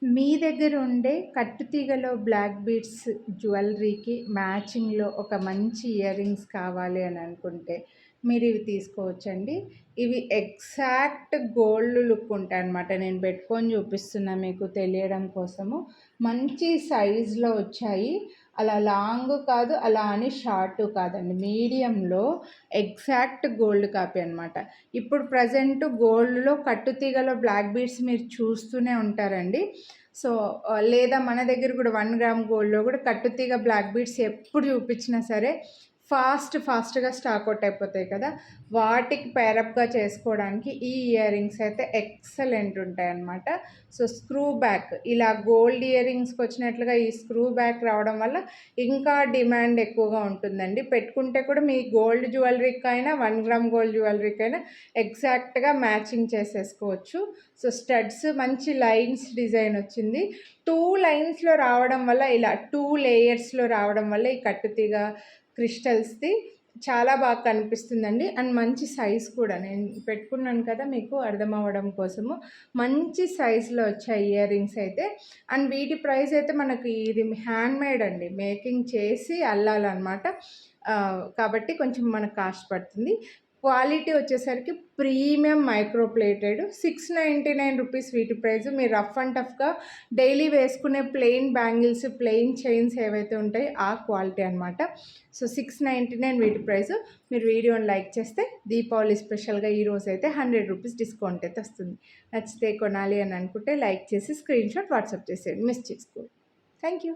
మీ దగ్గర ఉండే కట్టుతీగలో black beads జ్యువెలరీకి మ్యాచింగ్‌లో ఒక మంచి ఇయర్ రింగ్స్ కావాలి అని అనుకుంటే, మీరివి తీసుకోవచ్చండి. ఇవి ఎగ్జాక్ట్ గోల్డ్ లుక్ ఉంటాయన్నమాట. నేను పెట్టుకొని చూపిస్తున్నా మీకు తెలియడం కోసము. మంచి సైజ్‌లో వచ్చాయి. అలా లాంగ్ కాదు, అలా అని షార్టు కాదండి. మీడియంలో ఎగ్జాక్ట్ గోల్డ్ కాపీ అనమాట. ఇప్పుడు ప్రెజెంట్ గోల్డ్‌లో కట్టుతీగలో బ్లాక్ బీడ్స్ మీరు చూస్తూనే ఉంటారండి. సో, లేదా మన దగ్గర కూడా 1 గ్రామ్ గోల్డ్‌లో కూడా కట్టుతీగ బ్లాక్ బీడ్స్ ఎప్పుడు చూపించినా సరే ఫాస్ట్‌గా స్టాక్ అవుట్ అయిపోతాయి కదా! వాటికి పేరప్‌గా చేసుకోవడానికి ఈ ఇయర్ రింగ్స్ అయితే ఎక్సలెంట్ ఉంటాయన్నమాట. సో, స్క్రూ బ్యాక్ ఇలా గోల్డ్ ఇయర్ రింగ్స్‌కొచ్చినట్లుగా ఈ స్క్రూ బ్యాక్ రావడం వల్ల ఇంకా డిమాండ్ ఎక్కువగా ఉంటుందండి. పెట్టుకుంటే కూడా మీ గోల్డ్ జ్యువెలరీకైనా 1 గ్రామ్ గోల్డ్ జ్యువెలరీకైనా ఎగ్జాక్ట్‌గా మ్యాచింగ్ చేసేసుకోవచ్చు. సో, స్టడ్స్ మంచి లైన్స్ డిజైన్ వచ్చింది. 2 లైన్స్‌లో రావడం వల్ల ఇలా 2 లేయర్స్‌లో రావడం వల్ల ఈ కట్టుతీగ క్రిస్టల్స్‌ది చాలా బాగా కనిపిస్తుందండి. అండ్ మంచి సైజ్ కూడా. నేను పెట్టుకున్నాను కదా! మీకు అర్థమవ్వడం కోసము. మంచి సైజ్‌లో వచ్చాయి ఇయర్ రింగ్స్ అయితే. అండ్ వీటి ప్రైస్ అయితే మనకి ఇది హ్యాండ్‌మేడ్ అండి. మేకింగ్ చేసి అల్లాలనమాట. కాబట్టి కొంచెం మనకు కాస్ట్ పడుతుంది. క్వాలిటీ వచ్చేసరికి ప్రీమియం మైక్రో ప్లేటెడ్. 699 రూపీస్ వీటి ప్రైస్. మీరు రఫ్ అండ్ టఫ్‌గా డైలీ వేసుకునే ప్లెయిన్ బ్యాంగిల్స్, ప్లెయిన్ చైన్స్ ఏవైతే ఉంటాయో ఆ క్వాలిటీ అనమాట. సో, 699 వీటి ప్రైస్. మీరు వీడియోని లైక్ చేస్తే దీపావళి స్పెషల్‌గా ఈరోజైతే 100 రూపీస్ డిస్కౌంట్ అయితే వస్తుంది. నచ్చితే కొనాలి అని అనుకుంటే లైక్ చేసి స్క్రీన్‌షాట్ వాట్సాప్ చేసేయండి. మిస్ చేసుకోవద్దు. Thank you.